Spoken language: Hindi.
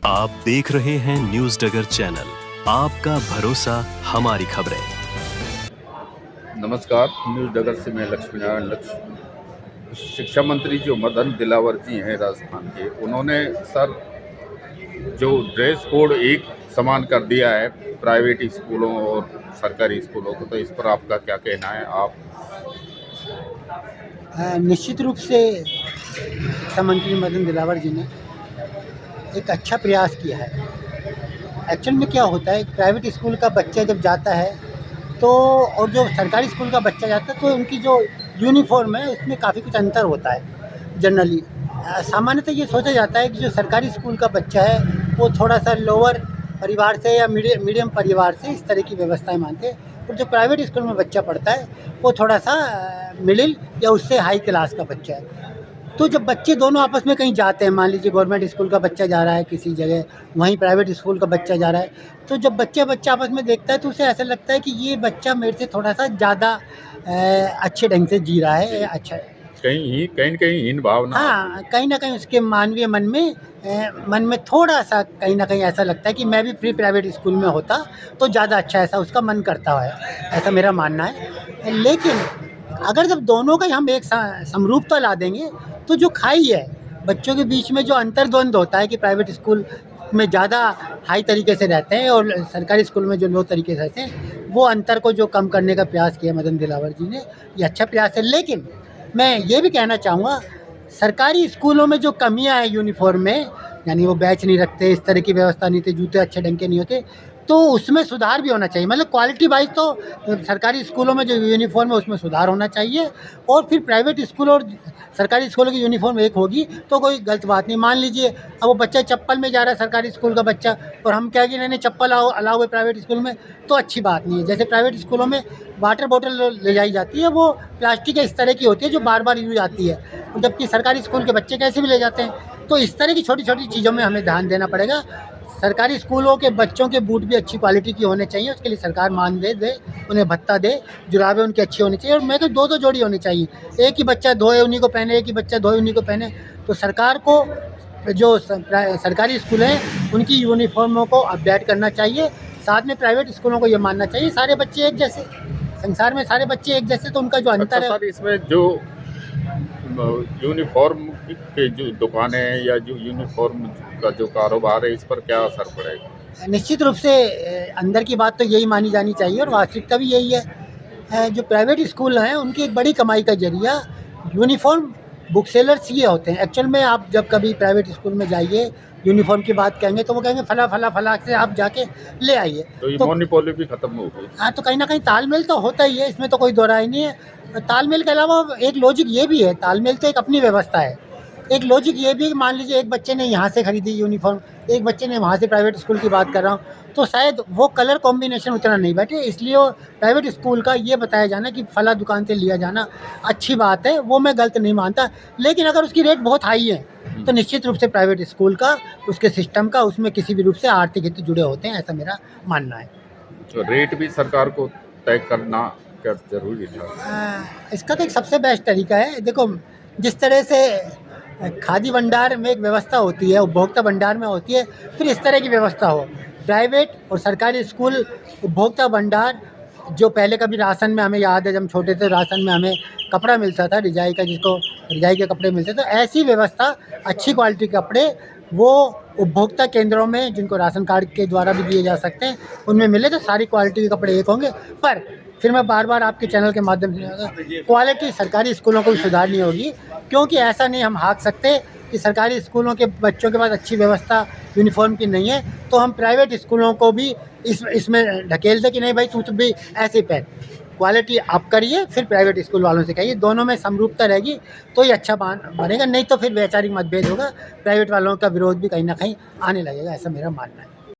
आप देख रहे हैं न्यूज डगर चैनल, आपका भरोसा हमारी खबरें। नमस्कार, न्यूज डगर से मैं लक्ष्मी नारायण लक्ष्य। शिक्षा मंत्री जो मदन दिलावर जी हैं राजस्थान के, उन्होंने सर जो ड्रेस कोड एक समान कर दिया है प्राइवेट स्कूलों और सरकारी स्कूलों को, तो इस पर आपका क्या कहना है? आप निश्चित रूप से शिक्षा मंत्री मदन दिलावर जी ने एक अच्छा प्रयास किया है। एक्चुअल में क्या होता है, प्राइवेट स्कूल का बच्चा जब जाता है तो और जो सरकारी स्कूल का बच्चा जाता है तो उनकी जो यूनिफॉर्म है उसमें काफ़ी कुछ अंतर होता है। जनरली सामान्यतः ये सोचा जाता है कि जो सरकारी स्कूल का बच्चा है वो थोड़ा सा लोअर परिवार से या मीडियम परिवार से इस तरह की व्यवस्थाएं मानते हैं, और जो प्राइवेट स्कूल में बच्चा पढ़ता है वो थोड़ा सा मिडिल या उससे हाई क्लास का बच्चा है। तो जब बच्चे दोनों आपस में कहीं जाते हैं, मान लीजिए गवर्नमेंट स्कूल का बच्चा जा रहा है किसी जगह, वहीं प्राइवेट स्कूल का बच्चा जा रहा है, तो जब बच्चा आपस में देखता है तो उसे ऐसा लगता है कि ये बच्चा मेरे से थोड़ा सा ज़्यादा अच्छे ढंग से जी रहा है, अच्छा है। कहीं न कहीं हीन भावना। हाँ, कहीं ना कहीं उसके मानवीय मन में थोड़ा सा कहीं ना कहीं ऐसा लगता है कि मैं भी फ्री प्राइवेट स्कूल में होता तो ज़्यादा अच्छा, ऐसा उसका मन करता है, ऐसा मेरा मानना है। लेकिन अगर जब दोनों का हम एक समरूपता ला देंगे तो जो खाई है बच्चों के बीच में, जो अंतर्द्वंद होता है कि प्राइवेट स्कूल में ज़्यादा हाई तरीके से रहते हैं और सरकारी स्कूल में जो लो तरीके से रहते हैं, वो अंतर को जो कम करने का प्रयास किया मदन दिलावर जी ने, ये अच्छा प्रयास है। लेकिन मैं ये भी कहना चाहूँगा, सरकारी स्कूलों में जो कमियां हैं यूनिफॉर्म में, यानी वो बैच नहीं रखते, इस तरह की व्यवस्था नहीं थी, जूते अच्छे ढंग के नहीं होते, तो उसमें सुधार भी होना चाहिए। मतलब क्वालिटी वाइज तो सरकारी स्कूलों में जो यूनिफॉर्म है उसमें सुधार होना चाहिए, और फिर प्राइवेट स्कूल और सरकारी स्कूलों की यूनिफॉर्म एक होगी तो कोई गलत बात नहीं। मान लीजिए अब वो बच्चा चप्पल में जा रहा है सरकारी स्कूल का बच्चा, और हम क्या कि नहीं चप्पल अलाउ है प्राइवेट स्कूल में, तो अच्छी बात नहीं है। जैसे प्राइवेट स्कूलों में वाटर बोतल ले जाई जाती है, वो प्लास्टिक के इस तरह की होती है जो बार बार यूज आती है, जबकि सरकारी स्कूल के बच्चे कैसे भी ले जाते हैं। तो इस तरह की छोटी छोटी चीज़ों में हमें ध्यान देना पड़ेगा। सरकारी स्कूलों के बच्चों के बूट भी अच्छी क्वालिटी के होने चाहिए, उसके लिए सरकार मान दे उन्हें भत्ता दे, जुराबें उनकी अच्छी होनी चाहिए, और मैं तो दो जोड़ी होनी चाहिए, एक ही बच्चा धोए उन्हीं को पहने, एक ही बच्चा धोए उन्हीं को पहने। तो सरकार को जो सरकारी स्कूल हैं उनकी यूनिफॉर्मों को अपडेट करना चाहिए। साथ में प्राइवेट स्कूलों को ये मानना चाहिए सारे बच्चे एक जैसे, संसार में सारे बच्चे एक जैसे, तो उनका जो अंतर है। सर, इसमें जो यूनिफॉर्म के जो दुकानें हैं या जो यूनिफॉर्म का जो कारोबार है, इस पर क्या असर पड़ेगा? निश्चित रूप से अंदर की बात तो यही मानी जानी चाहिए, और वास्तविकता भी यही है। जो प्राइवेट स्कूल हैं उनकी एक बड़ी कमाई का जरिया यूनिफॉर्म बुक सेलर्स ये होते हैं। एक्चुअल में आप जब कभी प्राइवेट स्कूल में जाइए, यूनिफॉर्म की बात कहेंगे तो वो कहेंगे फला से आप जाके ले आइए, तो ये मोनोपोली भी खत्म हो गई। हाँ, तो कहीं ना कहीं तालमेल तो होता ही है, इसमें तो कोई दो राय नहीं है। तालमेल के अलावा एक लॉजिक ये भी है, तालमेल तो एक अपनी व्यवस्था है। एक लॉजिक ये भी है कि मान लीजिए एक बच्चे ने यहाँ से खरीदी यूनिफॉर्म, एक बच्चे ने वहाँ से, प्राइवेट स्कूल की बात कर रहा हूँ, तो शायद वो कलर कॉम्बिनेशन उतना नहीं बैठे, इसलिए वो प्राइवेट स्कूल का ये बताया जाना कि फला दुकान से लिया जाना अच्छी बात है, वो मैं गलत नहीं मानता। लेकिन अगर उसकी रेट बहुत हाई है तो निश्चित रूप से प्राइवेट स्कूल का, उसके सिस्टम का, उसमें किसी भी रूप से आर्थिक हित जुड़े होते हैं, ऐसा मेरा मानना है। तो रेट भी सरकार को तय करना क्या जरूरी था? इसका तो एक सबसे बेस्ट तरीका है। देखो, जिस तरह से खादी भंडार में एक व्यवस्था होती है, उपभोक्ता भंडार में होती है, फिर इस तरह की व्यवस्था हो। प्राइवेट और सरकारी स्कूल उपभोक्ता भंडार, जो पहले कभी राशन में, हमें याद है जब हम छोटे थे राशन में हमें कपड़ा मिलता था रिजाई का, जिसको रिजाई के कपड़े मिलते थे, तो ऐसी व्यवस्था अच्छी क्वालिटी के कपड़े वो उपभोक्ता केंद्रों में, जिनको राशन कार्ड के द्वारा भी दिए जा सकते हैं, उनमें मिले तो सारी क्वालिटी के कपड़े एक होंगे। पर फिर मैं बार आपके चैनल के माध्यम से, क्वालिटी सरकारी स्कूलों को भी सुधारनी होगी, क्योंकि ऐसा नहीं हम हाँक सकते कि सरकारी स्कूलों के बच्चों के पास अच्छी व्यवस्था यूनिफॉर्म की नहीं है तो हम प्राइवेट स्कूलों को भी इसमें ढकेल दें कि नहीं भाई तू भी ऐसे पहन। क्वालिटी आप करिए, फिर प्राइवेट स्कूल वालों से कहिए, दोनों में समरूपता रहेगी तो ही अच्छा बनेगा, नहीं तो फिर वैचारिक मतभेद होगा, प्राइवेट वालों का विरोध भी कहीं ना कहीं आने लगेगा, ऐसा मेरा मानना है।